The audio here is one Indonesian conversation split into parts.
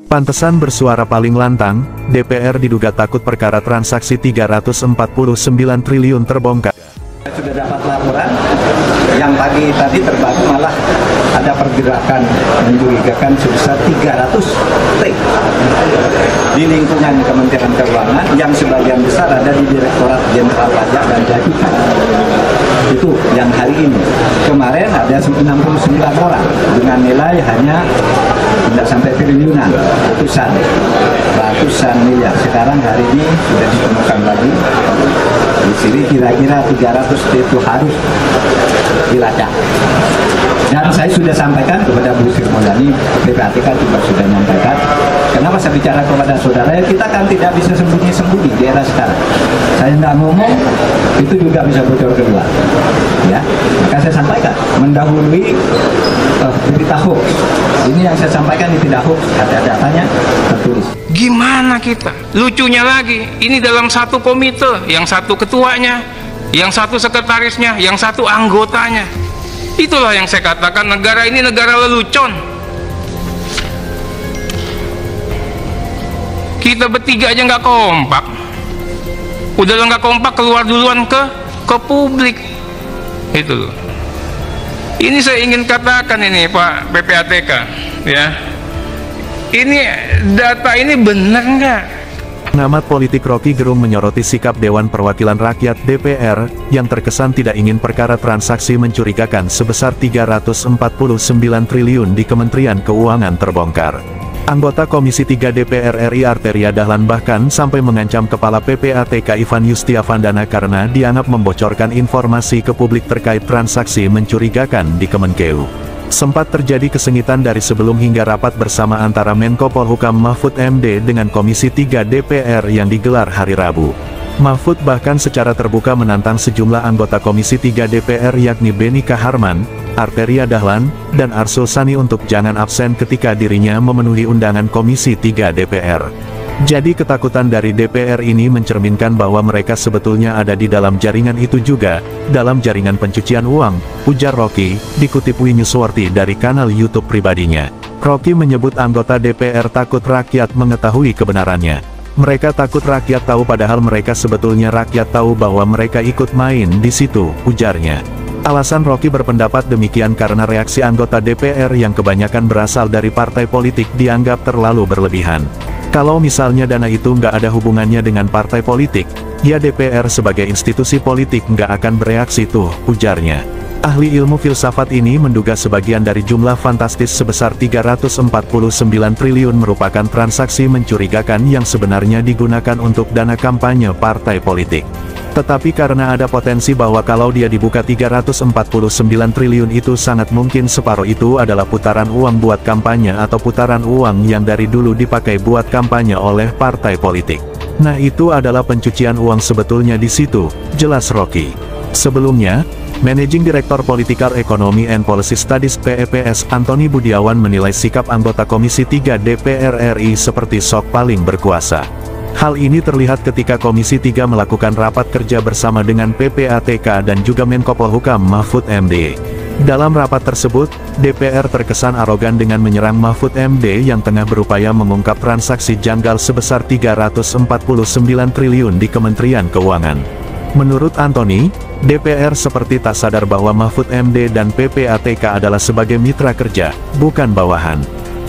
Pantesan bersuara paling lantang, DPR diduga takut perkara transaksi 349 triliun terbongkar. Sudah dapat laporan, yang pagi tadi terbaru malah ada pergerakan mencurigakan sebesar 300 T di lingkungan Kementerian Keuangan yang sebagian besar ada di Direktorat Jenderal Pajak dan Beacukai. Itu yang hari ini. Kemarin ada 69 orang dengan nilai hanya tidak sampai triliunan, ratusan miliar. Sekarang hari ini sudah ditemukan lagi. Di sini kira-kira 300 itu harus dilacak. Dan saya sudah sampaikan kepada Bu Sri Mulyani, PPATK juga sudah menyampaikan. Kenapa saya bicara kepada saudara, kita kan tidak bisa sembunyi-sembunyi di era sekarang. Saya tidak ngomong, itu juga bisa bocor keluar. Ya, maka saya sampaikan, mendahului berita hoax. Ini yang saya sampaikan ini tidak hoax, ada datanya tertulis. Gimana kita? Lucunya lagi, ini dalam satu komite, yang satu ketuanya, yang satu sekretarisnya, yang satu anggotanya. Itulah yang saya katakan, negara ini negara lelucon. Kita bertiga aja nggak kompak. Udah nggak kompak, keluar duluan ke publik. Itu loh. Ini saya ingin katakan ini Pak PPATK, ya. Ini data ini benar nggak? Pengamat politik Rocky Gerung menyoroti sikap Dewan Perwakilan Rakyat DPR, yang terkesan tidak ingin perkara transaksi mencurigakan sebesar 349 triliun di Kementerian Keuangan terbongkar. Anggota Komisi 3 DPR RI Arteria Dahlan bahkan sampai mengancam Kepala PPATK Ivan Yustiavandana karena dianggap membocorkan informasi ke publik terkait transaksi mencurigakan di Kemenkeu. Sempat terjadi kesengitan dari sebelum hingga rapat bersama antara Menko Polhukam Mahfud MD dengan Komisi 3 DPR yang digelar hari Rabu. Mahfud bahkan secara terbuka menantang sejumlah anggota Komisi 3 DPR yakni Beni Kaharman, Arteria Dahlan, dan Arsul Sani untuk jangan absen ketika dirinya memenuhi undangan Komisi 3 DPR. Jadi ketakutan dari DPR ini mencerminkan bahwa mereka sebetulnya ada di dalam jaringan itu juga, dalam jaringan pencucian uang, ujar Rocky, dikutip Winyuswarti dari kanal YouTube pribadinya. Rocky menyebut anggota DPR takut rakyat mengetahui kebenarannya. Mereka takut rakyat tahu padahal mereka sebetulnya rakyat tahu bahwa mereka ikut main di situ, ujarnya. Alasan Rocky berpendapat demikian karena reaksi anggota DPR yang kebanyakan berasal dari partai politik dianggap terlalu berlebihan. Kalau misalnya dana itu nggak ada hubungannya dengan partai politik, ya DPR sebagai institusi politik nggak akan bereaksi tuh, ujarnya. Ahli ilmu filsafat ini menduga sebagian dari jumlah fantastis sebesar 349 triliun merupakan transaksi mencurigakan yang sebenarnya digunakan untuk dana kampanye partai politik. Tetapi karena ada potensi bahwa kalau dia dibuka 349 triliun itu sangat mungkin separuh itu adalah putaran uang buat kampanye atau putaran uang yang dari dulu dipakai buat kampanye oleh partai politik. Nah itu adalah pencucian uang sebetulnya di situ, jelas Rocky. Sebelumnya, Managing Director Political Economy and Policy Studies PEPS Antoni Budiawan menilai sikap anggota Komisi 3 DPR RI seperti sok paling berkuasa. Hal ini terlihat ketika Komisi 3 melakukan rapat kerja bersama dengan PPATK dan juga Menko Polhukam Mahfud MD. Dalam rapat tersebut, DPR terkesan arogan dengan menyerang Mahfud MD yang tengah berupaya mengungkap transaksi janggal sebesar 349 triliun di Kementerian Keuangan. Menurut Antoni, DPR seperti tak sadar bahwa Mahfud MD dan PPATK adalah sebagai mitra kerja, bukan bawahan.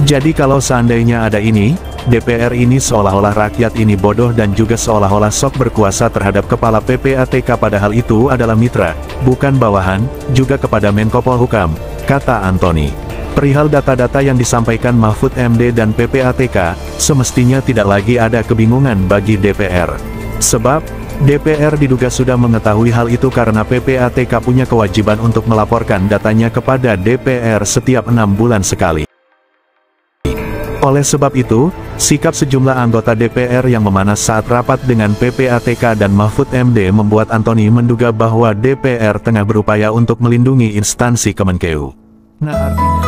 Jadi kalau seandainya ada ini, DPR ini seolah-olah rakyat ini bodoh dan juga seolah-olah sok berkuasa terhadap Kepala PPATK padahal itu adalah mitra, bukan bawahan, juga kepada Menko Polhukam, kata Antoni. Perihal data-data yang disampaikan Mahfud MD dan PPATK, semestinya tidak lagi ada kebingungan bagi DPR. Sebab, DPR diduga sudah mengetahui hal itu karena PPATK punya kewajiban untuk melaporkan datanya kepada DPR setiap 6 bulan sekali. Oleh sebab itu, sikap sejumlah anggota DPR yang memanas saat rapat dengan PPATK dan Mahfud MD membuat Antoni menduga bahwa DPR tengah berupaya untuk melindungi instansi Kemenkeu. Nah artinya